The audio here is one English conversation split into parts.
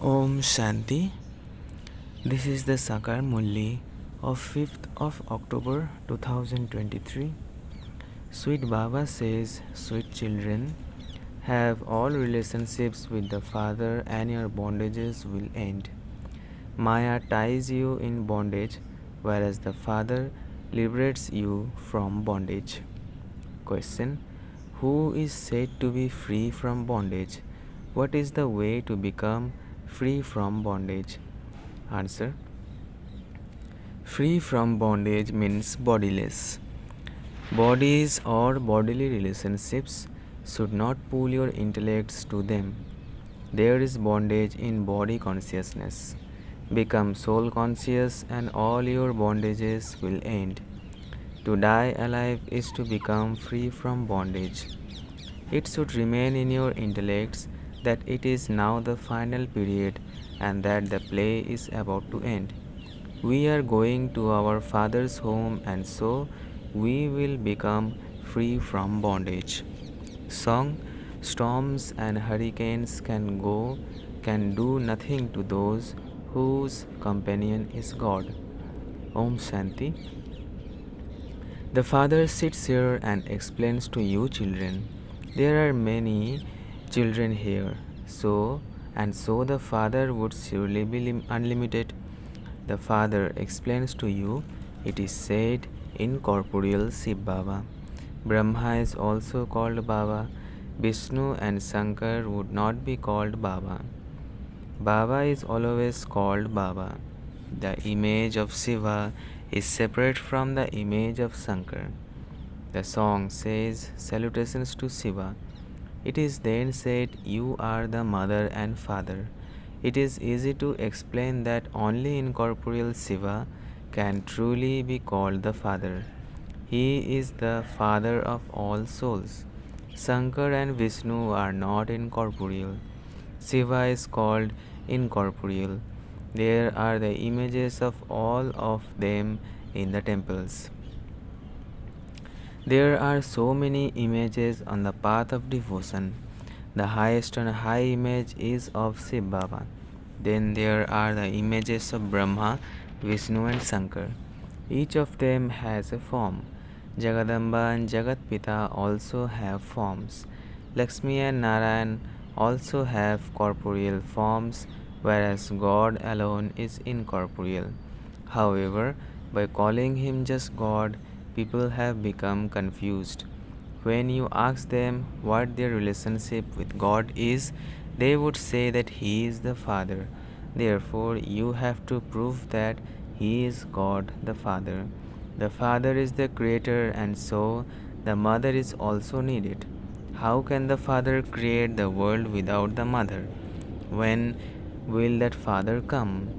Om Shanti. This is the Sakar Murli of 5th of October 2023. Sweet Baba says, sweet children, have all relationships with the Father and your bondages will end. Maya ties you in bondage, whereas the Father liberates you from bondage. Question: who is said to be free from bondage? What is the way to become free from bondage? Answer: free from bondage means bodiless. Bodies or bodily relationships should not pull your intellects to them. There is bondage in body consciousness. Become soul conscious and all your bondages will end. To die alive is to become free from bondage. It should remain in your intellects that it is now the final period and that the play is about to end. We are going to our Father's home and so we will become free from bondage. Song: storms and hurricanes can do nothing to those whose companion is God. Om Shanti. The Father sits here and explains to you children. There are many children here, so the Father would surely be unlimited. The Father explains to you, it is said, incorporeal Shiv Baba. Brahma is also called Baba. Vishnu and Sakar would not be called Baba. Baba is always called Baba. The image of Shiva is separate from the image of Sakar. The song says, salutations to Shiva. It is then said, you are the mother and father. It is easy to explain that only incorporeal Shiva can truly be called the Father. He is the Father of all souls. Sakar and Vishnu are not incorporeal. Shiva is called incorporeal. There are the images of all of them in the temples. There are so many images on the path of devotion. The highest and high image is of Shiv Baba. Then there are the images of Brahma, Vishnu and Sakar. Each of them has a form. Jagadamba and Jagatpita also have forms. Lakshmi and Narayan also have corporeal forms, whereas God alone is incorporeal. However, by calling him just God, people have become confused. When you ask them what their relationship with God is, they would say that He is the Father. Therefore, you have to prove that He is God the Father. The Father is the Creator, and so the Mother is also needed. How can the Father create the world without the Mother? When will that Father come?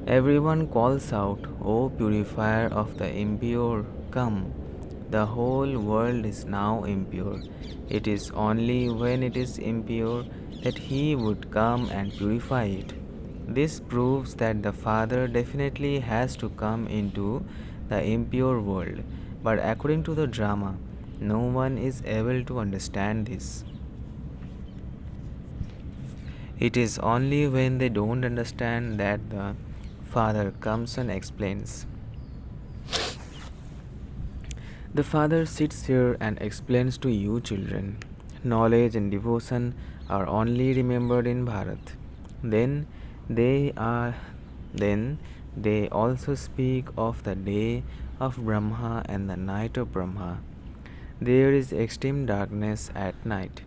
Everyone calls out, O purifier of the impure, come. The whole world is now impure. It is only when it is impure that He would come and purify it. This proves that the Father definitely has to come into the impure world. But according to the drama, no one is able to understand this. It is only when they don't understand that the Father comes and explains. The Father sits here and explains to you children. Knowledge and devotion are only remembered in Bharat. Then they are then they also speak of the day of Brahma and the night of Brahma. There is extreme darkness at night.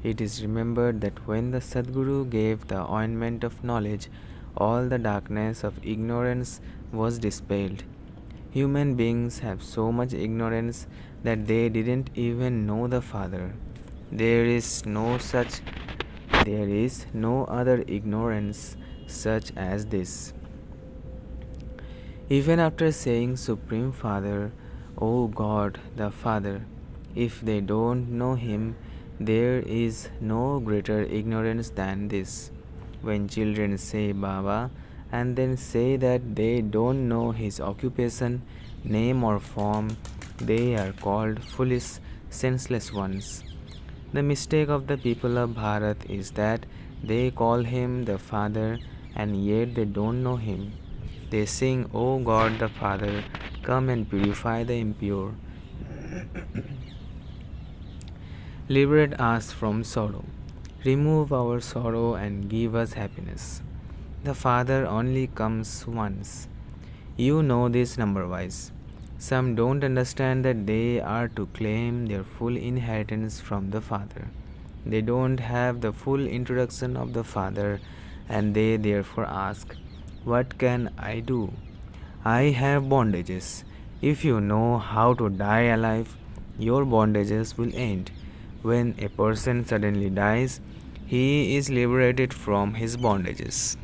It is remembered that when the Sadguru gave the ointment of knowledge, all the darkness of ignorance was dispelled. Human beings have so much ignorance that they didn't even know the Father. There is no other ignorance such as this. Even after saying Supreme Father, O God the Father, if they don't know Him, there is no greater ignorance than this. When children say Baba and then say that they don't know his occupation, name or form, they are called foolish, senseless ones. The mistake of the people of Bharat is that They call him the Father, and yet they don't know him. They sing, O God the Father, come and purify the impure. Liberate us from sorrow. Remove our sorrow and give us happiness. The Father only comes once. You know this number wise. Some don't understand that they are to claim their full inheritance from the Father. They don't have the full introduction of the Father, and they therefore ask, what can I do? I have bondages. If you know how to die alive, your bondages will end. When a person suddenly dies, he is liberated from his bondages.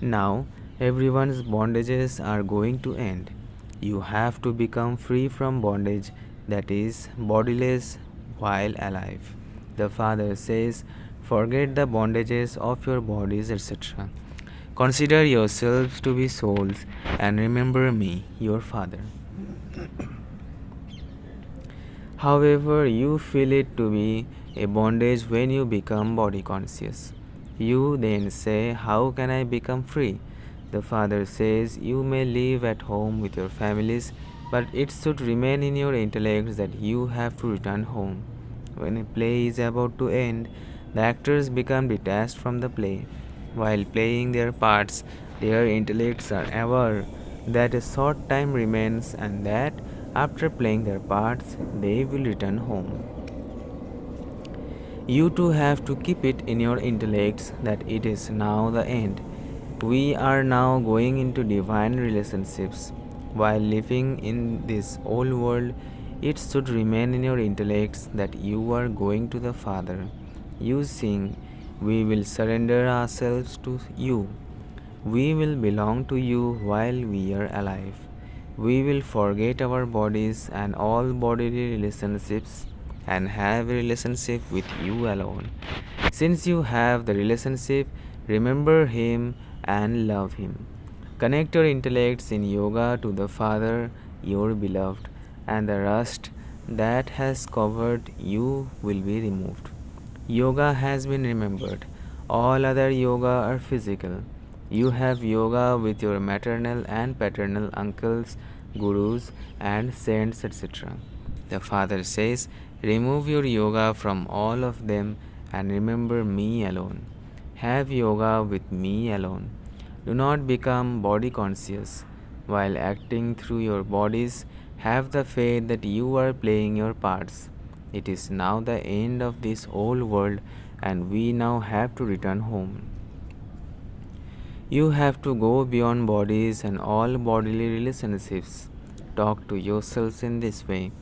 Now, everyone's bondages are going to end. You have to become free from bondage, that is, bodiless while alive. The Father says, forget the bondages of your bodies, etc. Consider yourselves to be souls and remember me, your Father. However, you feel it to be a bondage when you become body conscious. You then say, how can I become free? The Father says, you may live at home with your families, but it should remain in your intellects that you have to return home. When a play is about to end, the actors become detached from the play. While playing their parts, their intellects are aware that a short time remains and that after playing their parts, they will return home. You too have to keep it in your intellects that it is now the end. We are now going into divine relationships. While living in this old world, it should remain in your intellects that you are going to the Father. You sing, we will surrender ourselves to you. We will belong to you while we are alive. We will forget our bodies and all bodily relationships and have a relationship with you alone. Since you have the relationship, remember Him and love Him. Connect your intellects in yoga to the Father, your beloved, and the rust that has covered you will be removed. Yoga has been remembered. All other yoga are physical. You have yoga with your maternal and paternal uncles, gurus, and saints, etc. The Father says, remove your yoga from all of them and remember me alone. Have yoga with me alone. Do not become body conscious. While acting through your bodies, have the faith that you are playing your parts. It is now the end of this old world, and we now have to return home. You have to go beyond bodies and all bodily relationships. Talk to yourselves in this way.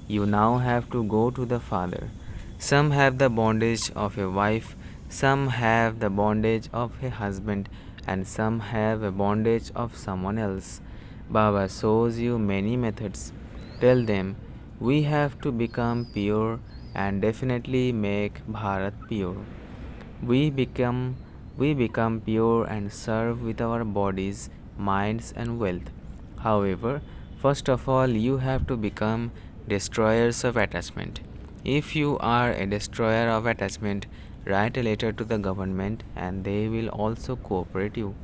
You now have to go to the Father. Some have the bondage of a wife, some have the bondage of a husband, and some have a bondage of someone else. Baba shows you many methods. Tell them, we have to become pure and definitely make Bharat pure. We become we become pure and serve with our bodies, minds and wealth. However, first of all you have to become destroyers of attachment. If you are a destroyer of attachment, write a letter to the government and they will also cooperate you.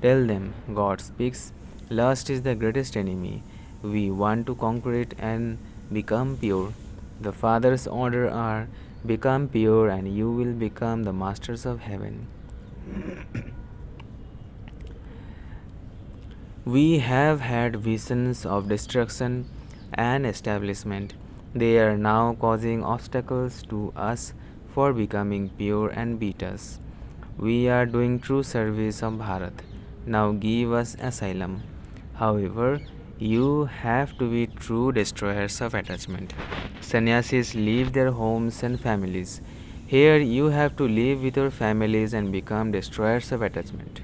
Tell them God speaks, lust is the greatest enemy. We want to conquer it and become pure. The Father's order are become pure and you will become the masters of heaven. We have had visions of destruction and establishment. They are now causing obstacles to us for becoming pure and beat us. We are doing true service of Bharat. Now give us asylum. However, you have to be true destroyers of attachment. Sannyasis leave their homes and families. Here you have to live with your families and become destroyers of attachment.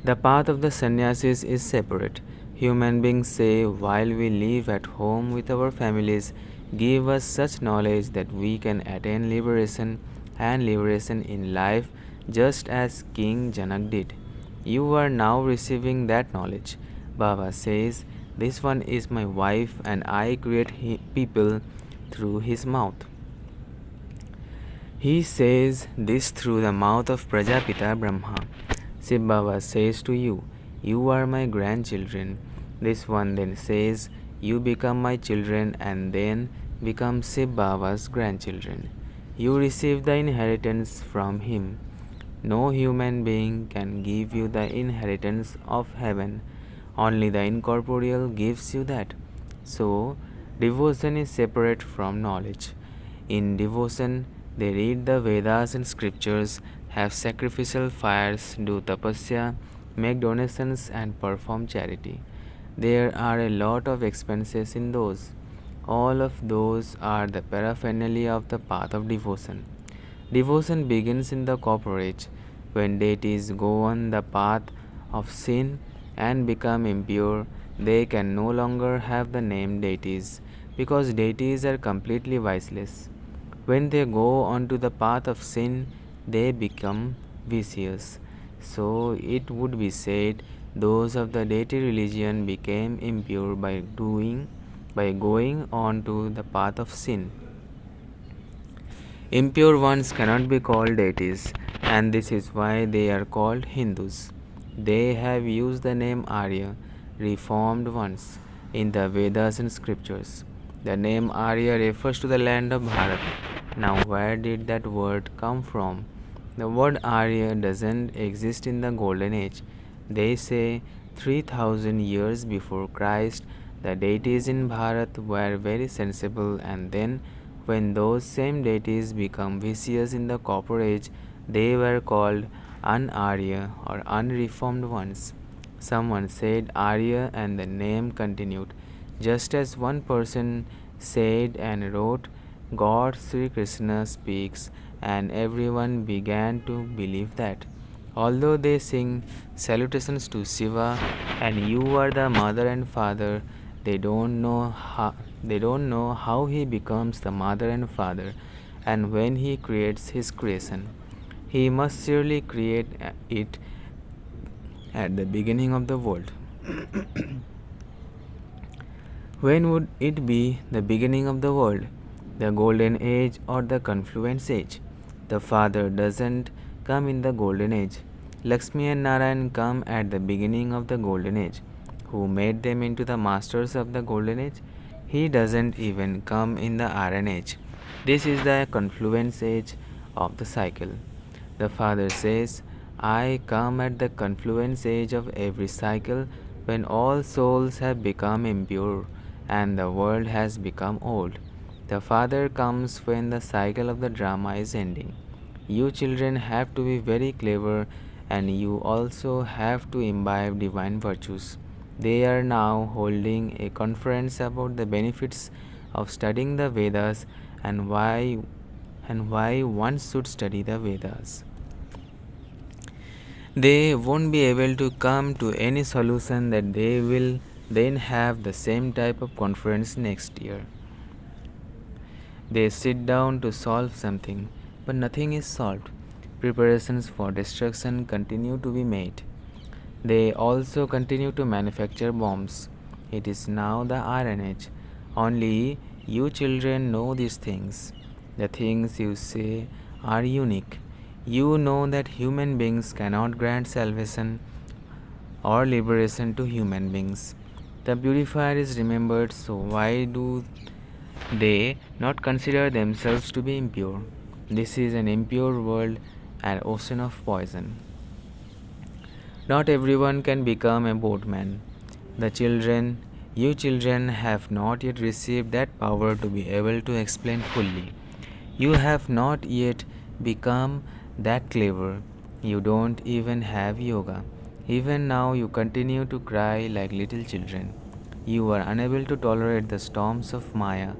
The path of the sannyasis is separate. Human beings say, while we live at home with our families, give us such knowledge that we can attain liberation and liberation in life just as King Janak did. You are now receiving that knowledge. Baba says, this one is my wife and I create people through his mouth. He says this through the mouth of Prajapita Brahma. Shiv Baba says to you, "You are my grandchildren." This one then says, "You become my children," and then become Shiv Baba's grandchildren. You receive the inheritance from him. No human being can give you the inheritance of heaven. Only the incorporeal gives you that. So, devotion is separate from knowledge. In devotion, they read the Vedas and scriptures, have sacrificial fires, do tapasya, make donations, and perform charity. There are a lot of expenses in those. All of those are the paraphernalia of the path of devotion. Devotion begins in the corporate. When deities go on the path of sin and become impure, they can no longer have the name deities because deities are completely viceless. When they go onto the path of sin, they become vicious. So it would be said those of the deity religion became impure by going on to the path of sin. Impure ones cannot be called deities, and this is why they are called Hindus. They have used the name Arya, reformed ones, in the Vedas and scriptures. The name Arya refers to the land of Bharat. Now, where did that word come from? The word Arya doesn't exist in the Golden Age. They say 3000 years before Christ, the deities in Bharat were very sensible, and then when those same deities become vicious in the Copper Age, they were called un-Arya or unreformed ones. Someone said Arya and the name continued. Just as one person said and wrote, God Sri Krishna speaks, and everyone began to believe that. Although they sing salutations to Shiva and you are the mother and father, they don't know how he becomes the mother and father, and when he creates his creation. He must surely create it at the beginning of the world. When would it be the beginning of the world? The golden age or the confluence age? The Father doesn't come in the golden age. Lakshmi and Narayan come at the beginning of the golden age. Who made them into the masters of the golden age? He doesn't even come in the iron age. This is the confluence age of the cycle. The Father says, I come at the confluence age of every cycle when all souls have become impure and the world has become old. The Father comes when the cycle of the drama is ending. You children have to be very clever and you also have to imbibe divine virtues. They are now holding a conference about the benefits of studying the Vedas and why one should study the Vedas. They won't be able to come to any solution that they will then have the same type of conference next year. They sit down to solve something, but nothing is solved. Preparations for destruction continue to be made. They also continue to manufacture bombs. It is now the Iron Age. Only you children know these things. The things you say are unique. You know that human beings cannot grant salvation or liberation to human beings. The purifier is remembered, so why do they not consider themselves to be impure? This is an impure world, an ocean of poison. Not everyone can become a boatman. You children, have not yet received that power to be able to explain fully. You have not yet become that clever. You don't even have yoga. Even now, you continue to cry like little children. You are unable to tolerate the storms of Maya.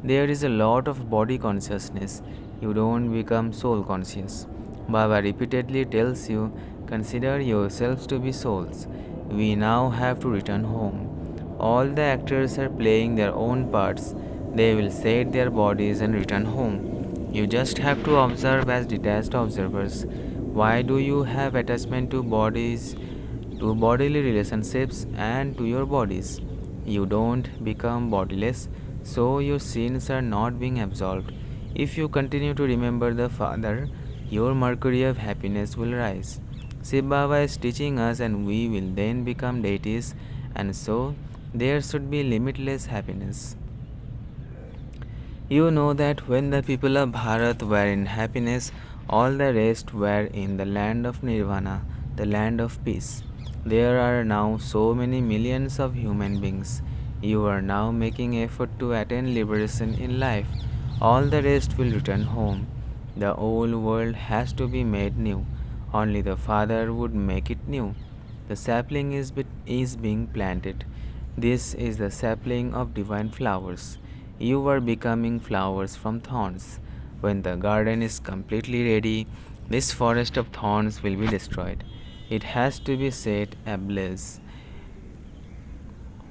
There is a lot of body consciousness. You don't become soul conscious. Baba repeatedly tells you, consider yourselves to be souls. We now have to return home. All the actors are playing their own parts. They will set their bodies and return home. You just have to observe as detached observers. Why do you have attachment to bodies, to bodily relationships, and to your bodies? You don't become bodiless, so your sins are not being absolved. If you continue to remember the Father, your mercury of happiness will rise. Shiv Baba is teaching us, and we will then become deities, and so there should be limitless happiness. You know that when the people of Bharat were in happiness, all the rest were in the land of Nirvana, the land of peace. There are now so many millions of human beings. You are now making effort to attain liberation in life. All the rest will return home. The old world has to be made new. Only the Father would make it new. The sapling is being planted. This is the sapling of divine flowers. You are becoming flowers from thorns. When the garden is completely ready, this forest of thorns will be destroyed. It has to be set ablaze.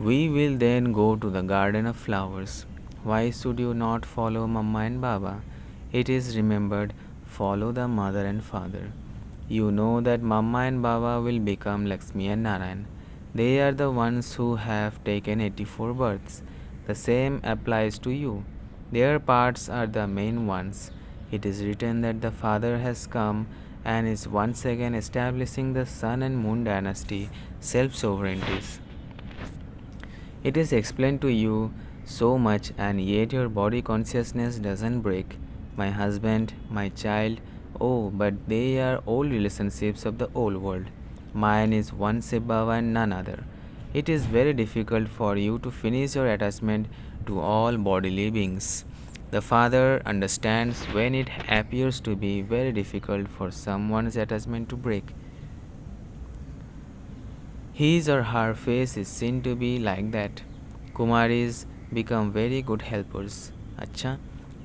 We will then go to the garden of flowers. Why should you not follow Mama and Baba? It is remembered, follow the mother and father. You know that Mama and Baba will become Lakshmi and Narayan. They are the ones who have taken 84 births. The same applies to you. Their parts are the main ones. It is written that the Father has come and is once again establishing the Sun and Moon dynasty, self sovereignties. It is explained to you so much, and yet your body consciousness doesn't break. My husband, my child, oh, but they are old relationships of the old world. Mine is one Shiv Baba and none other. It is very difficult for you to finish your attachment to all bodily beings. The Father understands when it appears to be very difficult for someone's attachment to break. His or her face is seen to be like that. Kumaris become very good helpers. Achcha,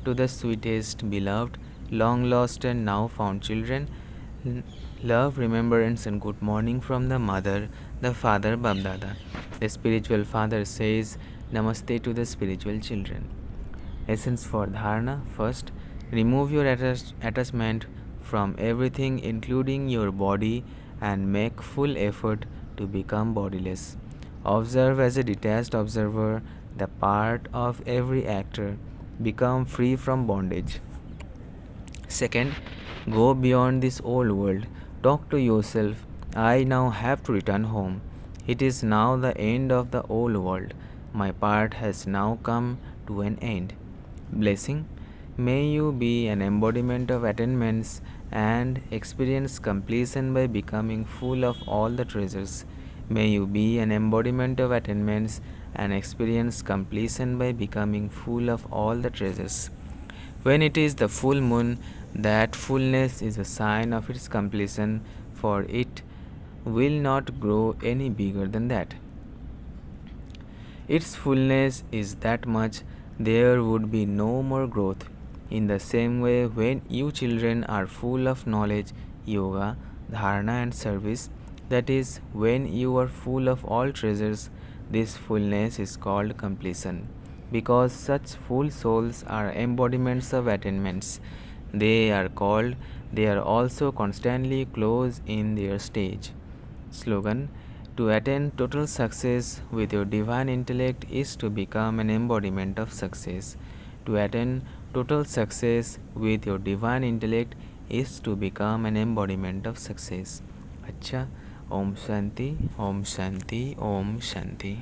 to the sweetest, beloved, long lost and now found children, love, remembrance, and good morning from the mother, the father, BapDada. The spiritual father says namaste to the spiritual children. Essence for dharana. First, remove your attachment from everything, including your body, and make full effort to become bodiless. Observe as a detached observer the part of every actor. Become free from bondage. Second, go beyond this old world. Talk to yourself. I now have to return home. It is now the end of the old world. My part has now come to an end. Blessing. May you be an embodiment of attainments and experience completion by becoming full of all the treasures. May you be an embodiment of attainments and experience completion by becoming full of all the treasures. When it is the full moon, that fullness is a sign of its completion, for it will not grow any bigger than that. Its fullness is that much, there would be no more growth. In the same way, when you children are full of knowledge, yoga, dharana, and service, that is, when you are full of all treasures, this fullness is called completion. Because such full souls are embodiments of attainments, they are also constantly close in their stage. Slogan: to attain total success with your divine intellect is to become an embodiment of success. To attain total success with your divine intellect is to become an embodiment of success. Achcha. Om Shanti, Om Shanti, Om Shanti.